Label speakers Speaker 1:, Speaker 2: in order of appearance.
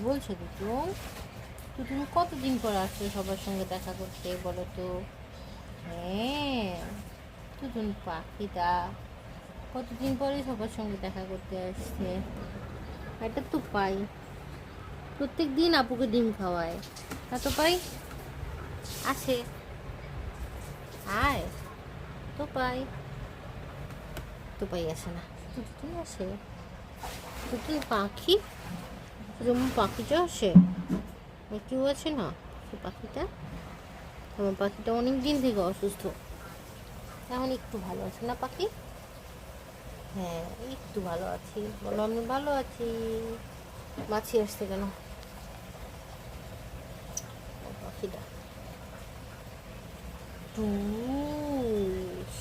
Speaker 1: বলছো টুটুন? টুটুন কতদিন পর আসছো সবার সঙ্গে দেখা করতে বলো তো? হ্যাঁ, টুটুন পাখিটা কতদিন পরে সবার সঙ্গে দেখা করতে আসছে। এটা তো পাই, প্রত্যেক দিন আপুকে ডিম খাওয়ায়, তা তো পাই আসে। আয় তো পাই, তো পাই আসে না, টুটুন আসে। টুটুন পাখি, যেমন পাখিটা আসে, কেউ আছে না সে পাখিটা। আমার পাখিটা অনেক দিন থেকে অসুস্থ, এখন একটু ভালো আছে না পাখি? হ্যাঁ, একটু ভালো আছি, বলো আমি ভালো আছি। মাছি আসছে কেন? ও পাখিটা টুস